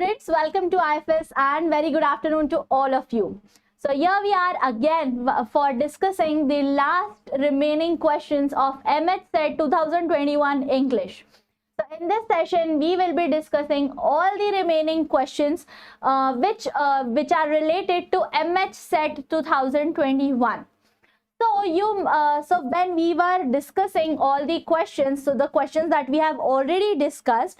Students, welcome to IFAS and very good afternoon to all of you. So here we are again for discussing the last remaining questions of MHSET 2021 English. So in this session, we will be discussing all the remaining questions which are related to MHSET 2021. So when we were discussing all the questions, so the questions that we have already discussed,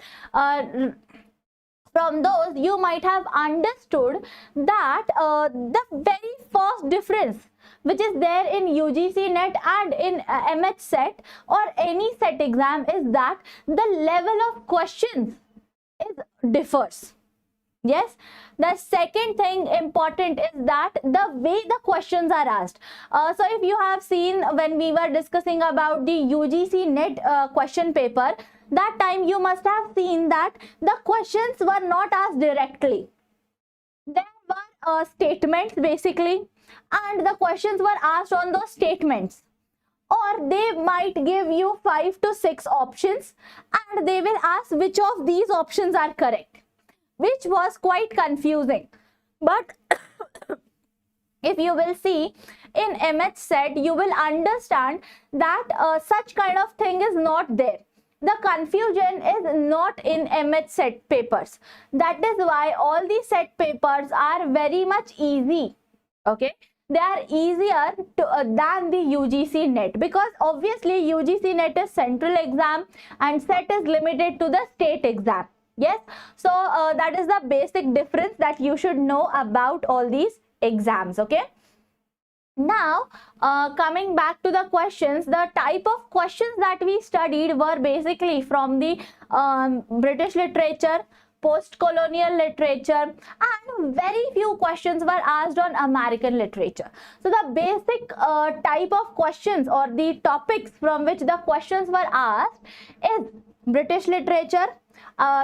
from those you might have understood that the very first difference which is there in UGC NET and in MHSET or any set exam is that the level of questions differs. Yes, the second thing important is that the way the questions are asked. So if you have seen when we were discussing about the UGC NET question paper, that time you must have seen that the questions were not asked directly. There were statements basically, and the questions were asked on those statements. Or they might give you 5 to 6 options and they will ask which of these options are correct, which was quite confusing. But if you will see in MHSET, you will understand that such kind of thing is not there. The confusion is not in MHSET papers. That is why all the set papers are very much easy. Okay, they are easier than the UGC NET, because obviously UGC NET is central exam and SET is limited to the state exam. Yes, so that is the basic difference that you should know about all these exams. Okay. Now, coming back to the questions, the type of questions that we studied were basically from the British literature, post-colonial literature, and very few questions were asked on American literature. So the basic type of questions or the topics from which the questions were asked is British literature,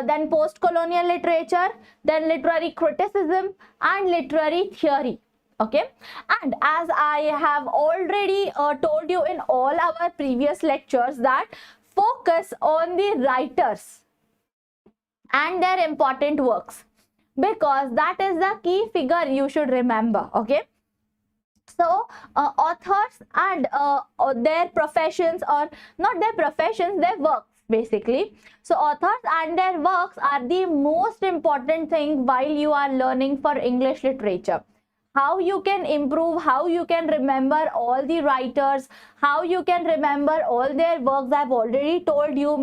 then post-colonial literature, then literary criticism and literary theory. Okay, and as I have already told you in all our previous lectures, that focus on the writers and their important works, because that is the key figure you should remember. Okay, so authors and their professions, or not their professions, their works basically. So authors and their works are the most important thing while you are learning for English literature. How you can improve, how you can remember all the writers, how you can remember all their works, I've already told you.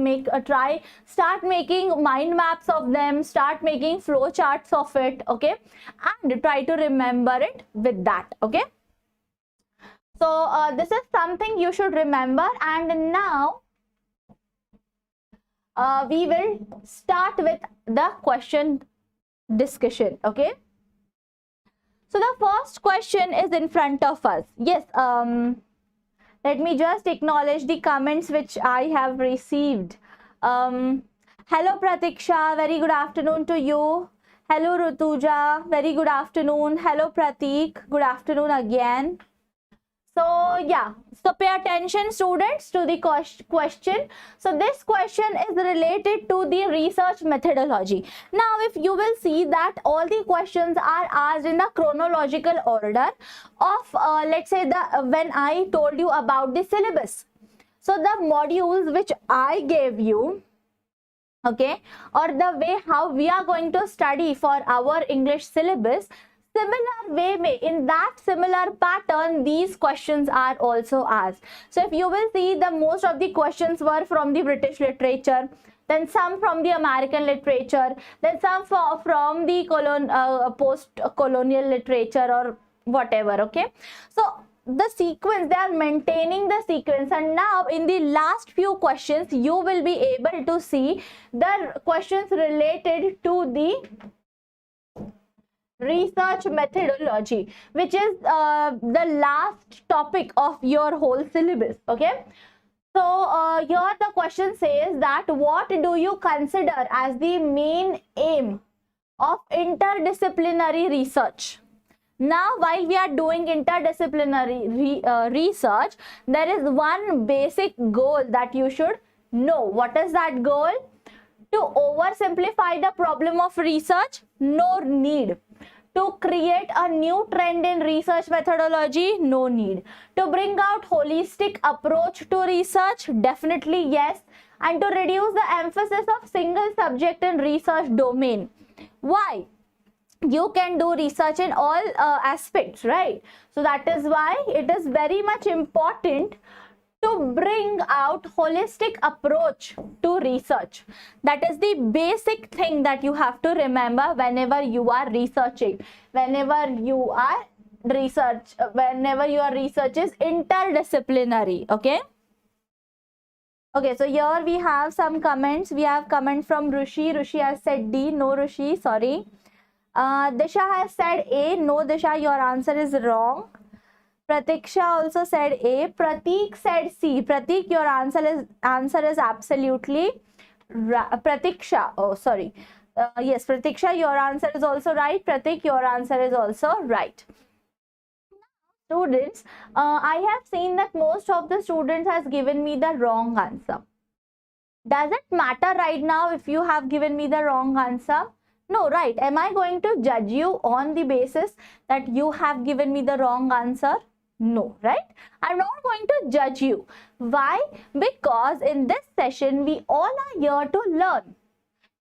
Start making mind maps of them, start making flow charts of it. Okay, and try to remember it with that. Okay, so this is something you should remember. And now we will start with the question discussion. Okay, so the first question is in front of us. Yes, let me just acknowledge the comments which I have received. Hello Pratiksha, very good afternoon to you. Hello Rutuja, very good afternoon. Hello Pratik, good afternoon again. So yeah, so pay attention students to the question. So this question is related to the research methodology. Now if you will see that all the questions are asked in the chronological order of let's say when I told you about the syllabus. So the modules which I gave you, okay, or the way how we are going to study for our English syllabus, similar way, in that similar pattern, these questions are also asked. So if you will see, the most of the questions were from the British literature, then some from the American literature, then some from the post-colonial literature or whatever. Okay, so the sequence, they are maintaining the sequence, and now in the last few questions you will be able to see the questions related to the research methodology, which is the last topic of your whole syllabus. Okay, so here the question says that what do you consider as the main aim of interdisciplinary research? Now while we are doing interdisciplinary research, there is one basic goal that you should know. What is that goal? To oversimplify the problem of research? No need. To create a new trend in research methodology? No need. To bring out holistic approach to research? Definitely yes. And to reduce the emphasis of single subject in research domain. Why? You can do research in all aspects, right? So that is why it is very much important to bring out holistic approach to research. That is the basic thing that you have to remember whenever you are researching, whenever your research is interdisciplinary. Okay, so here we have some comments. We have comment from Rushi has said D. No, Rushi, sorry. Disha has said A. No, Disha, your answer is wrong. Pratiksha also said A. Pratik said C. Pratik, your answer is absolutely Pratiksha. Oh, sorry. Yes, Pratiksha, your answer is also right. Pratik, your answer is also right. Students, I have seen that most of the students has given me the wrong answer. Does it matter right now if you have given me the wrong answer? No, right? Am I going to judge you on the basis that you have given me the wrong answer? No, right? I'm not going to judge you. Why? Because in this session, we all are here to learn.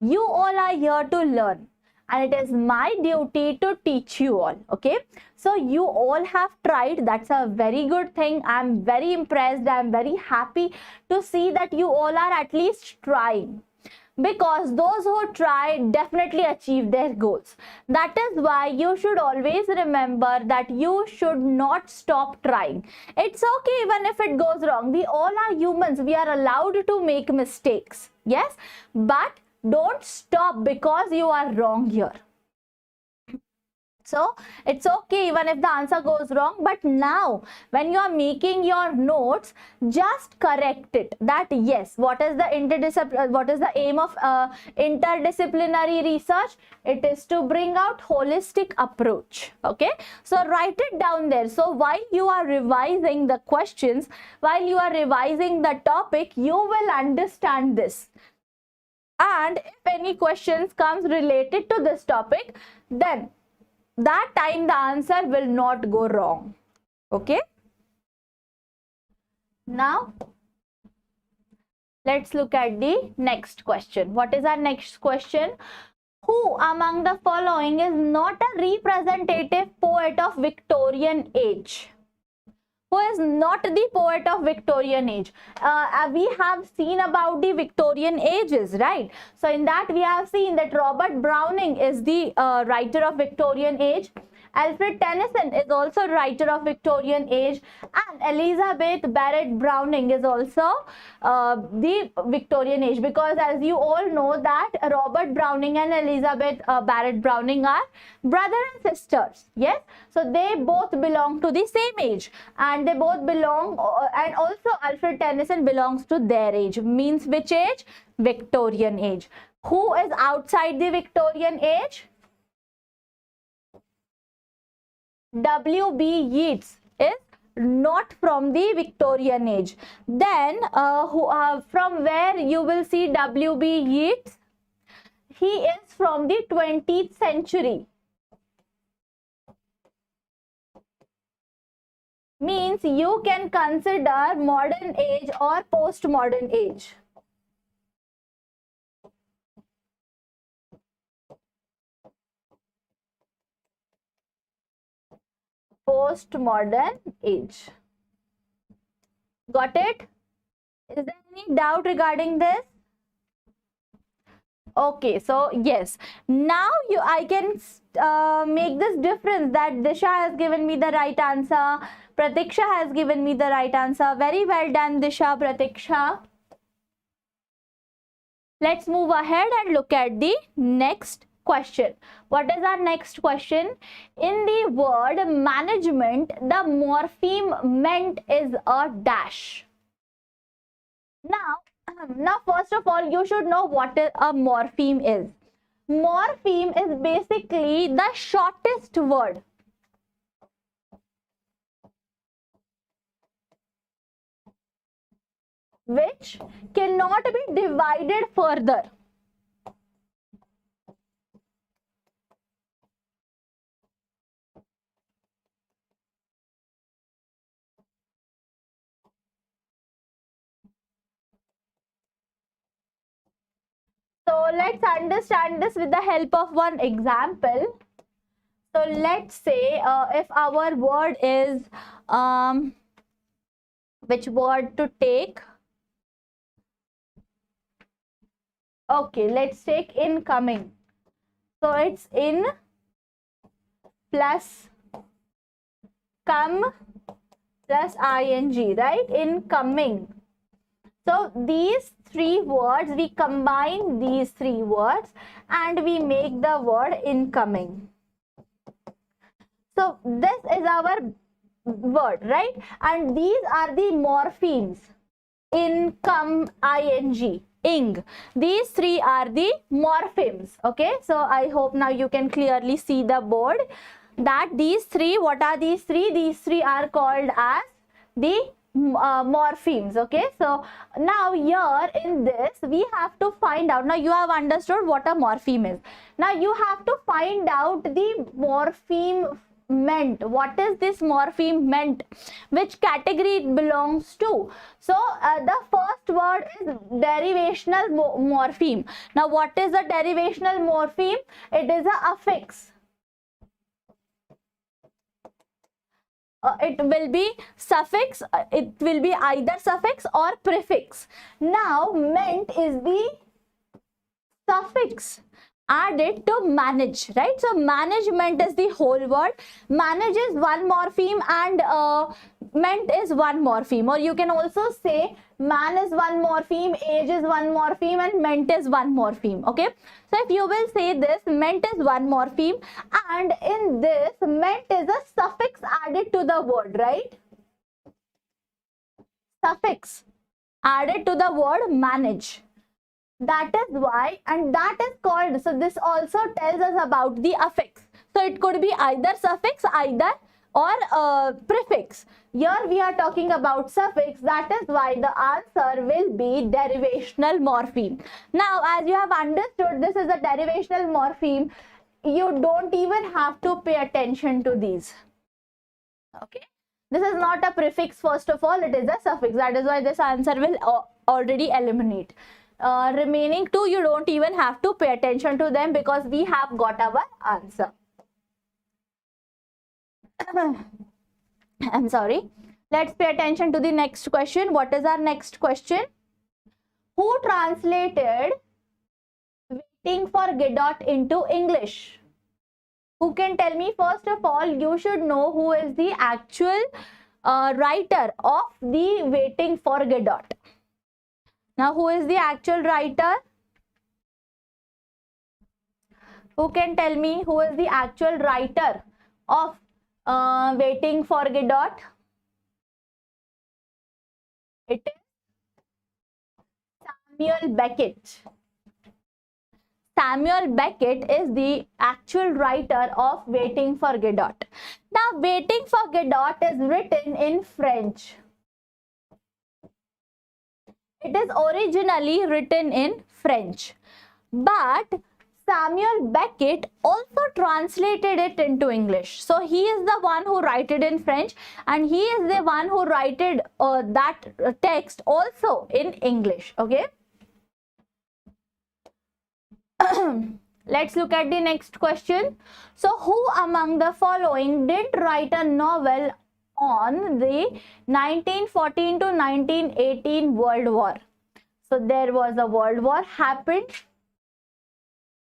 You all are here to learn. And it is my duty to teach you all. Okay? So you all have tried. That's a very good thing. I'm very impressed. I'm very happy to see that you all are at least trying. Because those who try definitely achieve their goals. That is why you should always remember that you should not stop trying. It's okay even if it goes wrong. We all are humans. We are allowed to make mistakes. Yes, but don't stop because you are wrong here. So it's okay even if the answer goes wrong, but now when you are making your notes, just correct it that yes, what is the aim of interdisciplinary research? It is to bring out holistic approach. Okay, so write it down there. So while you are revising the questions, while you are revising the topic, you will understand this. And if any questions comes related to this topic, then that time the answer will not go wrong. Okay. Now, let's look at the next question. What is our next question? Who among the following is not a representative poet of Victorian age? Who is not the poet of Victorian age? We have seen about the Victorian ages, right? So in that we have seen that Robert Browning is the writer of Victorian age. Alfred Tennyson is also writer of Victorian age, and Elizabeth Barrett Browning is also the Victorian age, because as you all know that Robert Browning and Elizabeth Barrett Browning are brother and sisters. Yes, so they both belong to the same age, and they both belong and also Alfred Tennyson belongs to their age. Means which age? Victorian age. Who is outside the Victorian age? W.B. Yeats is not from the Victorian age. Then from where you will see W.B. Yeats? He is from the 20th century. Means you can consider modern age or postmodern age. Postmodern age. Got it? Is there any doubt regarding this? Okay, so yes, now I can make this difference that Disha has given me the right answer, Pratiksha has given me the right answer. Very well done, Disha, Pratiksha. Let's move ahead and look at the next question. What is our next question? In the word management, the morpheme meant is a dash. Now first of all, you should know what a morpheme is. Morpheme is basically the shortest word. Which cannot be divided further. So let's understand this with the help of one example. So let's say if our word is which word to take? Okay, let's take incoming. So it's in plus come plus ing, right? Incoming. So these three words, we combine these three words and we make the word incoming. So this is our word, right? And these are the morphemes. Income, ing, ing. These three are the morphemes. Okay, so I hope now you can clearly see the board that these three, what are these three? These three are called as the morphemes. Okay, so now here in this we have to find out. Now you have understood what a morpheme is. Now you have to find out the morpheme meant. What is this morpheme meant? Which category it belongs to? So the first word is derivational morpheme. Now what is a derivational morpheme? It is a affix. It will be suffix, it will be either suffix or prefix. Now meant is the suffix added to manage, right? So management is the whole word. Manage is one morpheme and meant is one morpheme, or you can also say man is one morpheme, age is one morpheme, and meant is one morpheme. Okay, so if you will say this, meant is one morpheme, and in this meant is a suffix added to the word, right? Suffix added to the word manage. That is why, and that is called, so this also tells us about the affix. So it could be either suffix, either or prefix. Here we are talking about suffix. That is why the answer will be derivational morpheme. Now as you have understood, this is a derivational morpheme. You don't even have to pay attention to these. Okay, this is not a prefix. First of all, it is a suffix. That is why this answer will already eliminate. Remaining two, you don't even have to pay attention to them because we have got our answer. I'm sorry. Let's pay attention to the next question. What is our next question? Who translated Waiting for Godot into English? Who can tell me? First of all, you should know who is the actual writer of the Waiting for Godot. Now, who is the actual writer? Who can tell me who is the actual writer of Waiting for Godot? It is Samuel Beckett. Samuel Beckett is the actual writer of Waiting for Godot. Now, Waiting for Godot is written in French. It is originally written in French, but Samuel Beckett also translated it into English. So he is the one who wrote it in French, and he is the one who wrote that text also in English. Okay. Let's look at the next question. So who among the following did write a novel on the 1914 to 1918 World War? So there was a World War happened.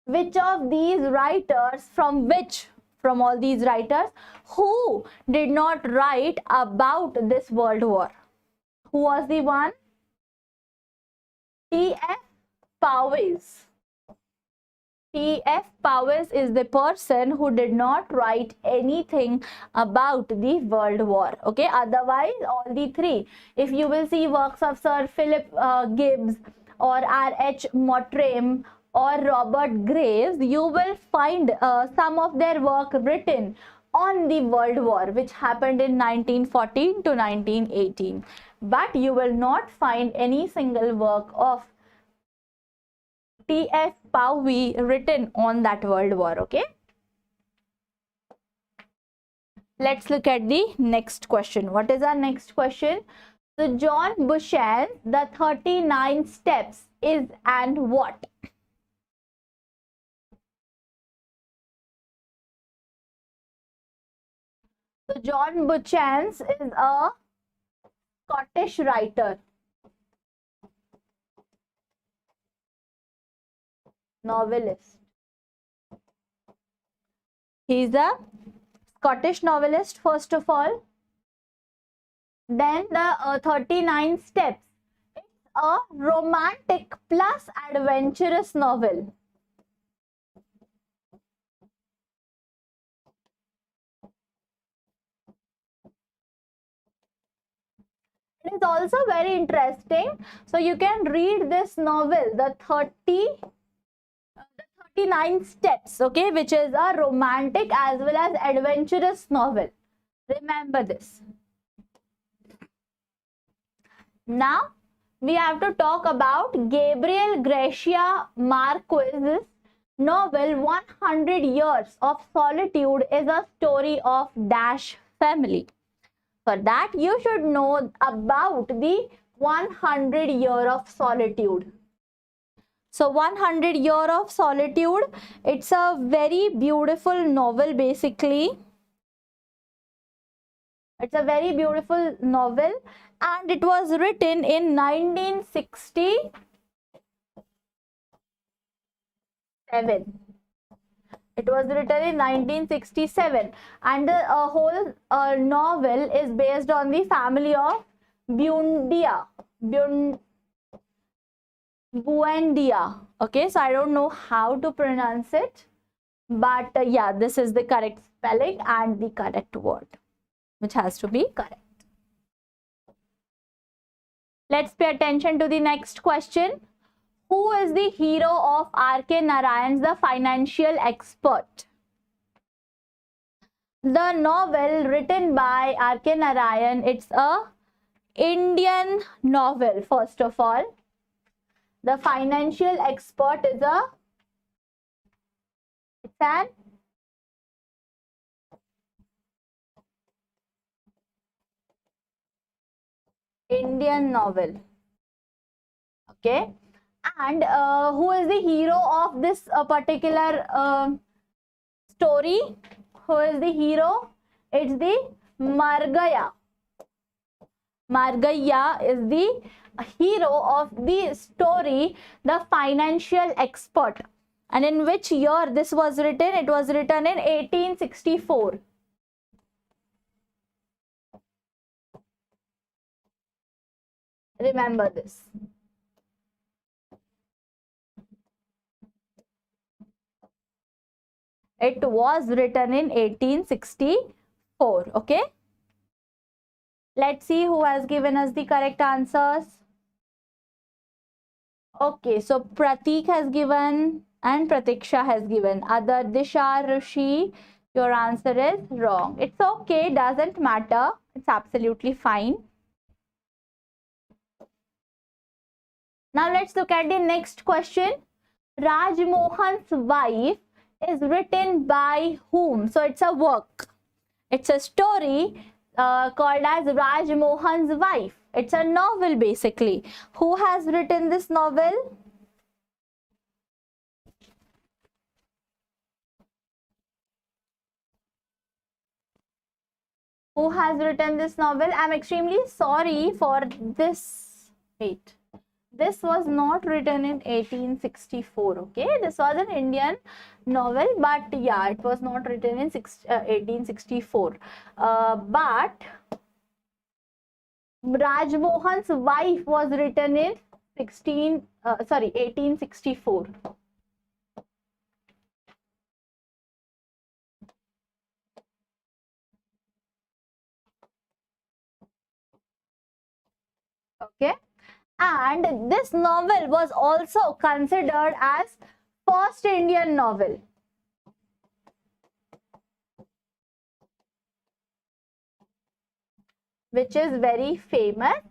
Which of these writers, from all these writers, who did not write about this World War? Who was the one? T.F. Powys. T.F. Powys is the person who did not write anything about the World War. Okay, otherwise all the three, if you will see works of Sir Philip Gibbs or R.H. Mottram or Robert Graves, you will find some of their work written on the World War, which happened in 1914 to 1918. But you will not find any single work of T.F. Powys written on that World War. Okay. Let's look at the next question. What is our next question? So John Bushan's The 39 Steps is and what? So John Buchan's is a Scottish writer, novelist. He's a Scottish novelist, first of all. Then the 39 Steps. It's a romantic plus adventurous novel. It is also very interesting. So you can read this novel, the 39 Steps, okay, which is a romantic as well as adventurous novel. Remember this. Now we have to talk about Gabriel Garcia Marquez's novel 100 Years of Solitude is a story of dash family. For that, you should know about the 100 Year of Solitude. So 100 Year of Solitude, it's a very beautiful novel basically. It's a very beautiful novel and it was written in 1967. It was written in 1967 and the whole novel is based on the family of Buendia. Okay, so I don't know how to pronounce it, but yeah, this is the correct spelling and the correct word, which has to be correct. Let's pay attention to the next question. Who is the hero of R.K. Narayan's The Financial Expert? The novel written by R.K. Narayan, it's a Indian novel, first of all. The Financial Expert is an Indian novel. Okay. And who is the hero of this particular story? Who is the hero? It's the Margaya. Margaya is the hero of the story, The Financial Expert. And in which year this was written? It was written in 1864. Remember this. It was written in 1864. Okay. Let's see who has given us the correct answers. Okay, so Pratik has given and Pratiksha has given. Other Disha, Rishi, your answer is wrong. It's okay, doesn't matter. It's absolutely fine. Now let's look at the next question. Raj Mohan's Wife is written by whom? So it's a work. It's a story called as Raj Mohan's Wife. It's a novel basically. Who has written this novel? Who has written this novel? I'm extremely sorry for this. Wait. This was not written in 1864, okay? This was an Indian novel, but yeah, it was not written in 1864. But Raj Mohan's Wife was written in 1864. Okay. And this novel was also considered as first Indian novel. Which is very famous.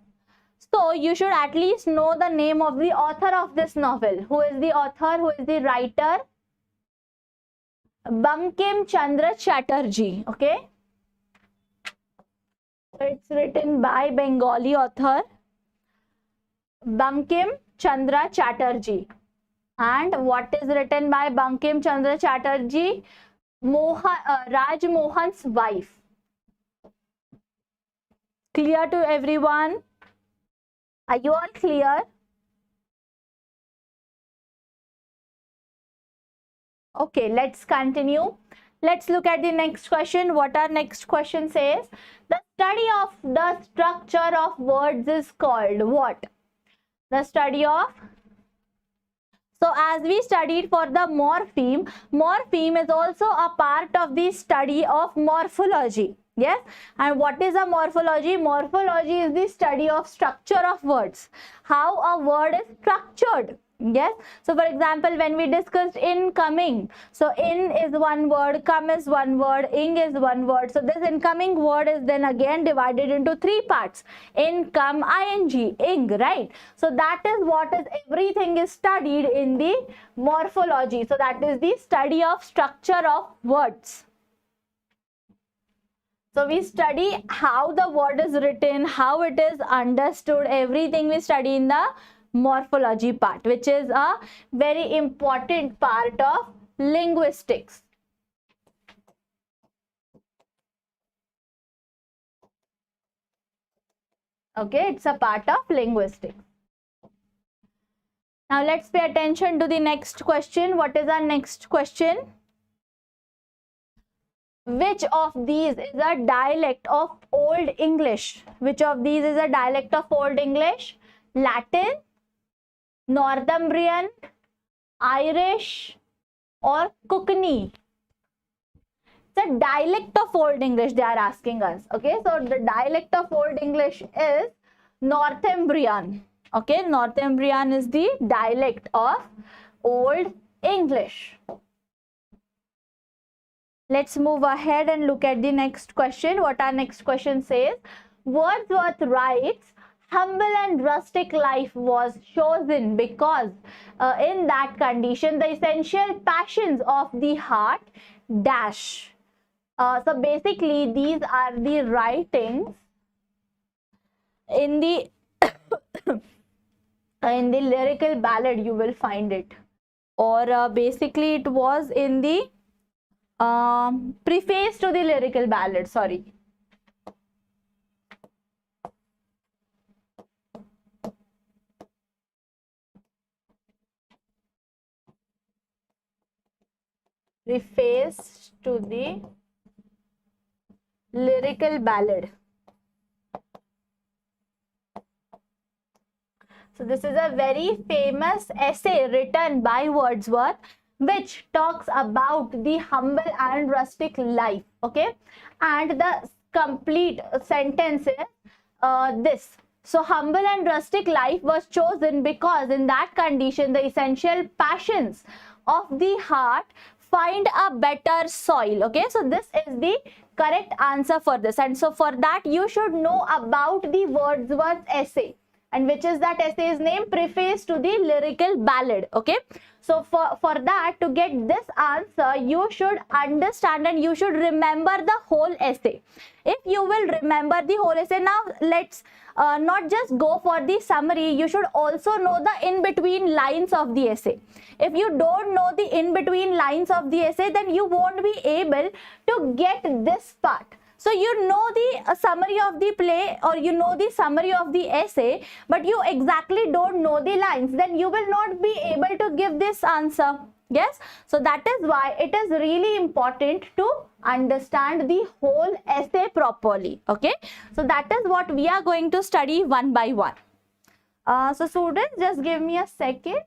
So you should at least know the name of the author of this novel. Who is the author? Who is the writer? Bankim Chandra Chatterjee. Okay. So it's written by Bengali author Bankim Chandra Chatterjee. And what is written by Bankim Chandra Chatterjee? Raj Mohan's Wife. Clear to everyone? Are you all clear? Okay, let's continue. Let's look at the next question. What our next question says? The study of the structure of words is called what? The study of. So as we studied for the morpheme, morpheme is also a part of the study of morphology. Yes, and what is a morphology? Morphology is the study of structure of words, how a word is structured. Yes, so for example, when we discussed incoming, so in is one word, come is one word, ing is one word. So this incoming word is then again divided into three parts: income, ing, right? So that is what is everything is studied in the morphology. So that is the study of structure of words. So we study how the word is written, how it is understood, everything we study in the morphology part, which is a very important part of linguistics. Okay, it's a part of linguistics. Now let's pay attention to the next question. What is our next question? Which of these is a dialect of Old English? Which of these is a dialect of Old English? Latin, Northumbrian, Irish, or Cockney? It's a dialect of Old English they are asking us. Okay, so the dialect of Old English is Northumbrian. Okay, Northumbrian is the dialect of Old English. Let's move ahead and look at the next question. What our next question says? Wordsworth writes, humble and rustic life was chosen because in that condition the essential passions of the heart dash. So basically these are the writings in the in the lyrical ballad, you will find it, or basically it was in the preface to the lyrical ballad, sorry. Preface to the lyrical ballad. So this is a very famous essay written by Wordsworth, which talks about the humble and rustic life. Okay, and the complete sentence is this. So humble and rustic life was chosen because in that condition the essential passions of the heart find a better soil. Okay, so this is the correct answer for this, and so for that you should know about the Wordsworth essay. And which is that essay's name? Preface to the lyrical ballad. Okay, so for that, to get this answer, you should understand and you should remember the whole essay. If you will remember the whole essay, now let's not just go for the summary, you should also know the in between lines of the essay. If you don't know the in between lines of the essay, then you won't be able to get this part. So you know the summary of the play, or you know the summary of the essay, but you exactly don't know the lines, then you will not be able to give this answer. Yes, so that is why it is really important to understand the whole essay properly. Okay, so that is what we are going to study one by one. So students, just give me a second.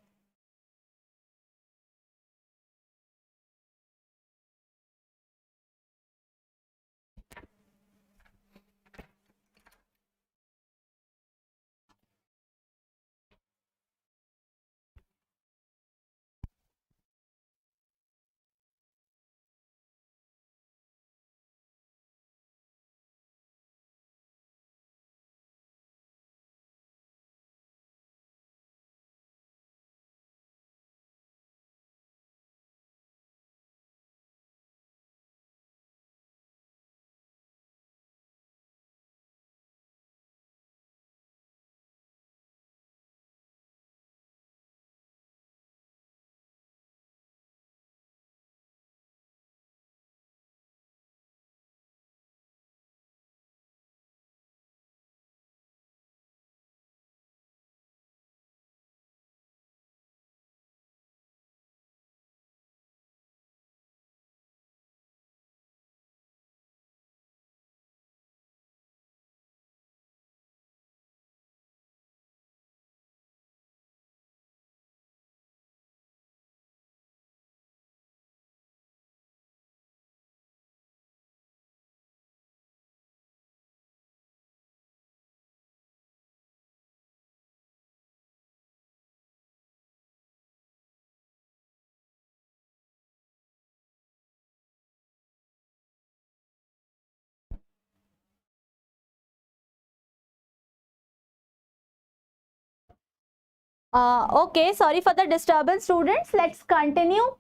Okay, sorry for the disturbance, students. Let's continue.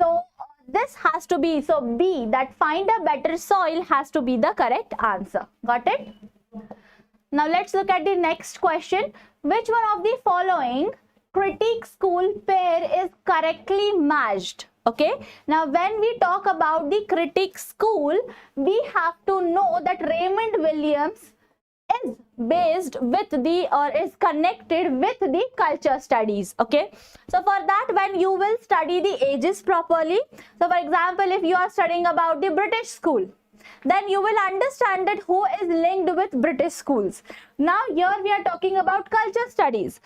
So this has to be, so B, that find a better soil, has to be the correct answer. Got it? Now let's look at the next question. Which one of the following critique school pair is correctly matched? Okay, now when we talk about the critique school, we have to know that Raymond Williams is based with the, or is connected with the culture studies. Okay, so for that, when you will study the ages properly, so for example, if you are studying about the British school, then you will understand that who is linked with British schools. Now here we are talking about culture studies,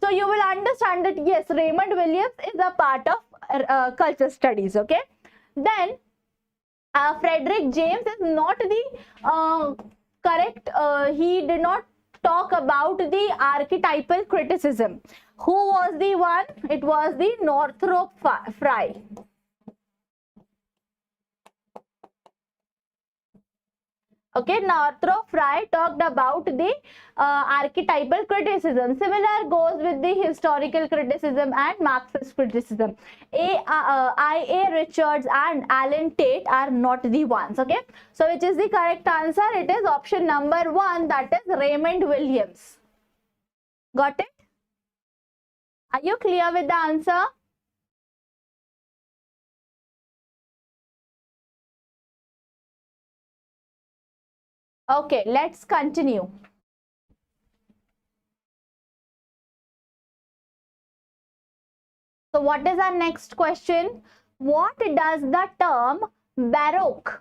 so you will understand that yes, Raymond Williams is a part of culture studies. Okay, then Frederick James is not the correct, he did not talk about the archetypal criticism. Who was the one? It was the Northrop Frye. Okay, Northrop Frye talked about the archetypal criticism. Similar goes with the historical criticism and Marxist criticism. I.A. Richards and Alan Tate are not the ones. Okay, so which is the correct answer? It is option number 1, that is Raymond Williams. Got it? Are you clear with the answer? Okay, let's continue. So what is our next question? What does the term Baroque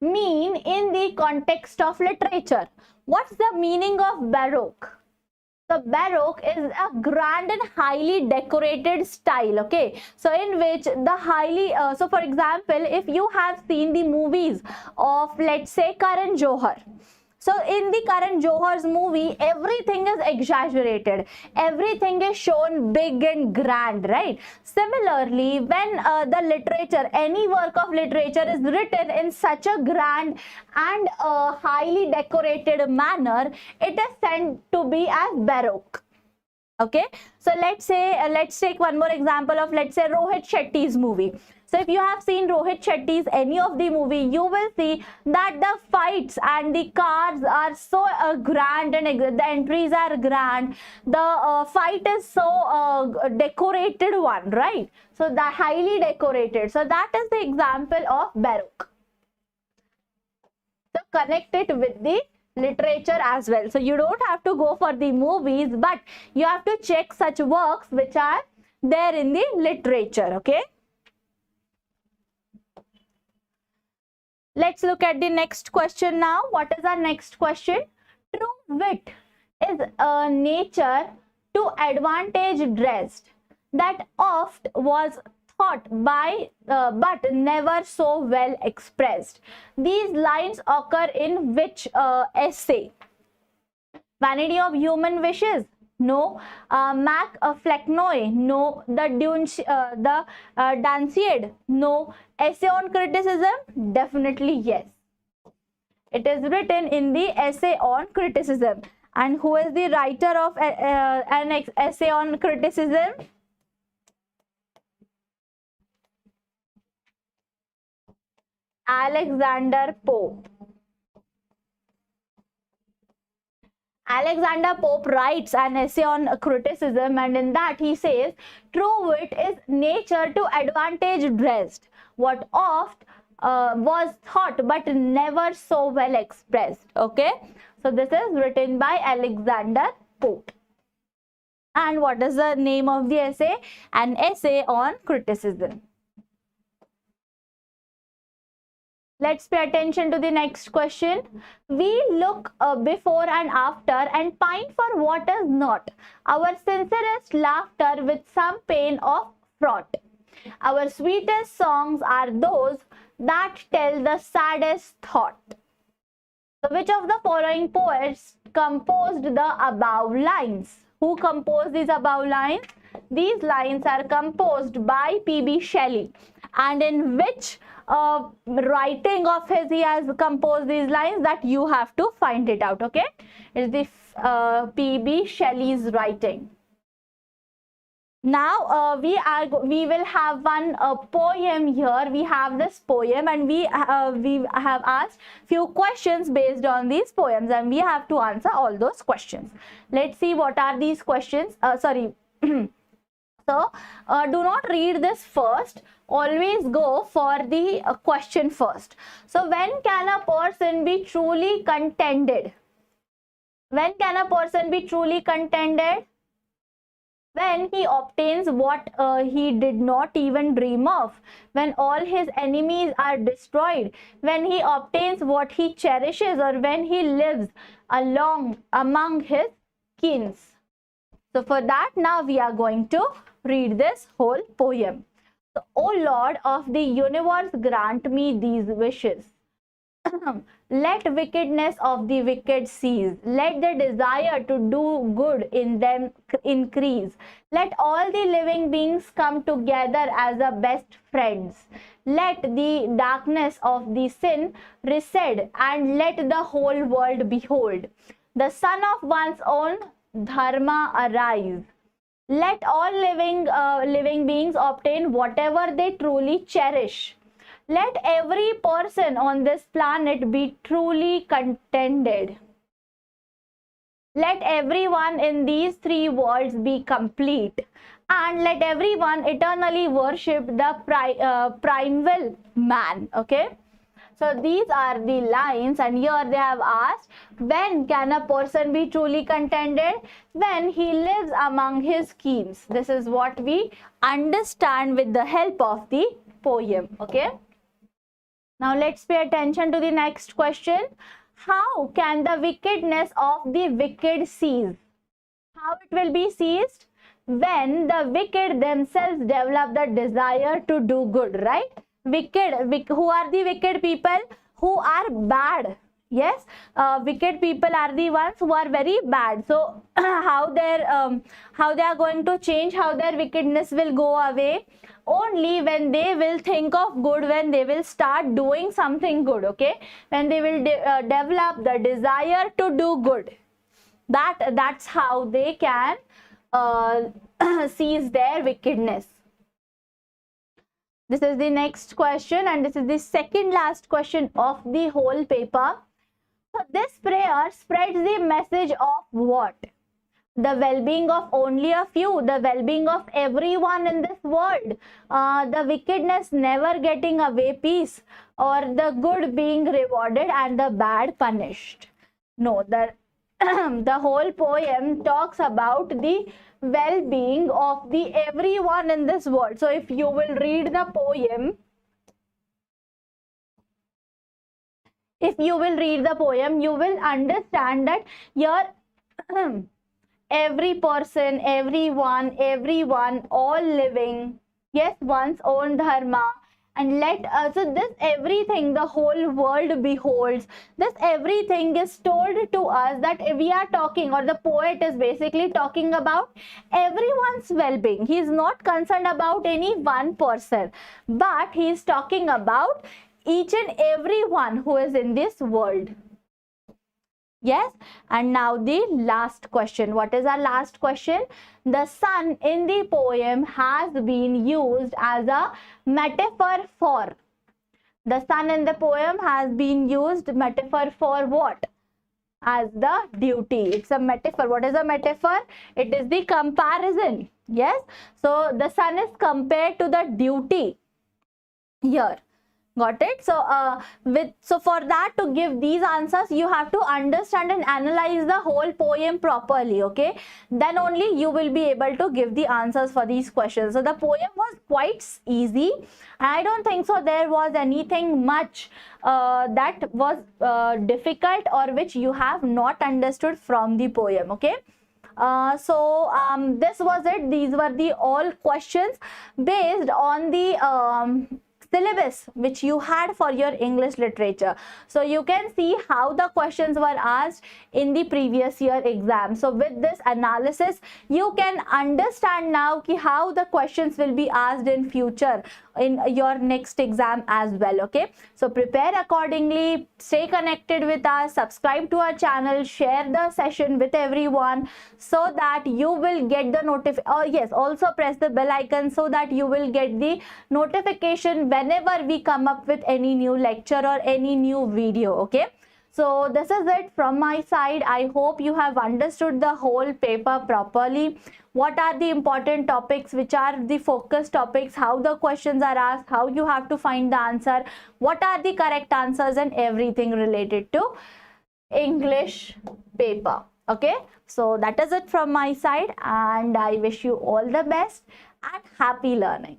mean in the context of literature? What's the meaning of Baroque? So Baroque is a grand and highly decorated style. Okay, so in which the highly, so for example, if you have seen the movies of, let's say, Karan Johar. So in the Karan Johar's movie, everything is exaggerated. Everything is shown big and grand, right? Similarly, when the literature, any work of literature is written in such a grand and highly decorated manner, it is said to be as Baroque. Okay, so let's say, let's take one more example of, let's say, Rohit Shetty's movie. So if you have seen Rohit Shetty's any of the movie, you will see that the fights and the cars are so grand, and the entries are grand. The fight is so decorated one, right? So the highly decorated. So that is the example of Baroque. So connect it with the literature as well. So you don't have to go for the movies, but you have to check such works which are there in the literature. Okay, let's look at the next question now. What is our next question? True wit is a nature to advantage dressed, that oft was thought by but never so well expressed. These lines occur in which essay? Vanity of Human Wishes? No. Mac Flecknoe? No. The Danciad? No. Essay on Criticism? Definitely yes. It is written in the Essay on Criticism. And who is the writer of an essay on criticism? Alexander Pope. Alexander Pope writes an essay on criticism, and in that he says, true wit is nature to advantage dressed, what oft was thought but never so well expressed. Okay, so this is written by Alexander Pope. And what is the name of the essay? An essay on criticism. Let's pay attention to the next question. We look before and after and pine for what is not. Our sincerest laughter with some pain of fraught. Our sweetest songs are those that tell the saddest thought. So which of the following poets composed the above lines? Who composed these above lines? These lines are composed by P.B. Shelley. And in which writing of his he has composed these lines, that you have to find it out. Okay, it's the P.B. Shelley's writing. Now we will have one poem here. We have this poem, and we have asked few questions based on these poems, and we have to answer all those questions. Let's see what are these questions. Sorry. So do not read this first. Always go for the question first. So when can a person be truly contented? When can a person be truly contented? When he obtains what he did not even dream of, when all his enemies are destroyed, when he obtains what he cherishes, or when he lives among his kins. So for that, now we are going to read this whole poem. So, O Lord of the universe, grant me these wishes. Let wickedness of the wicked cease. Let the desire to do good in them increase. Let all the living beings come together as the best friends. Let the darkness of the sin recede, and let the whole world behold the sun of one's own dharma arise. Let all living beings obtain whatever they truly cherish. Let every person on this planet be truly contented. Let everyone in these three worlds be complete, and let everyone eternally worship the primeval man. Okay, so these are the lines, and here they have asked, when can a person be truly contented? When he lives among his kins. This is what we understand with the help of the poem. Okay. Now let's pay attention to the next question. How can the wickedness of the wicked cease? How it will be seized? When the wicked themselves develop the desire to do good, right? Who are the wicked people? Who are bad. Yes, wicked people are the ones who are very bad. So how they are going to change, how their wickedness will go away? Only when they will think of good, when they will start doing something good. Okay, when they will develop the desire to do good, that's how they can cease their wickedness. This is the next question, and this is the second last question of the whole paper. So this prayer spreads the message of what? The well-being of only a few, the well-being of everyone in this world, the wickedness never getting away peace, or the good being rewarded and the bad punished. No, the whole poem talks about the well-being of the everyone in this world. So if you will read the poem, you will understand that here every person, everyone, all living, yes, one's own dharma, and so this everything the whole world beholds, this everything is told to us, that we are talking, or the poet is basically talking about everyone's well-being. He is not concerned about any one person, but he is talking about each and everyone who is in this world. Yes, and now the last question. What is our last question? The sun in the poem has been used as a metaphor for. The sun in the poem has been used metaphor for what? As the duty. It's a metaphor. What is a metaphor? It is the comparison. Yes, so the sun is compared to the duty here. Got it? So for that, to give these answers, you have to understand and analyze the whole poem properly. Okay, then only you will be able to give the answers for these questions. So the poem was quite easy. I don't think so there was anything much that was difficult, or which you have not understood from the poem. Okay, this was it. These were the all questions based on the syllabus which you had for your English literature. So you can see how the questions were asked in the previous year exam. So with this analysis, you can understand now how the questions will be asked in future in your next exam as well. Okay, so prepare accordingly, stay connected with us, subscribe to our channel, share the session with everyone so that you will get the yes, also press the bell icon so that you will get the notification whenever we come up with any new lecture or any new video. Okay, so this is it from my side. I hope you have understood the whole paper properly. What are the important topics, which are the focus topics, how the questions are asked, how you have to find the answer, what are the correct answers, and everything related to English paper. Okay, so that is it from my side, and I wish you all the best and happy learning.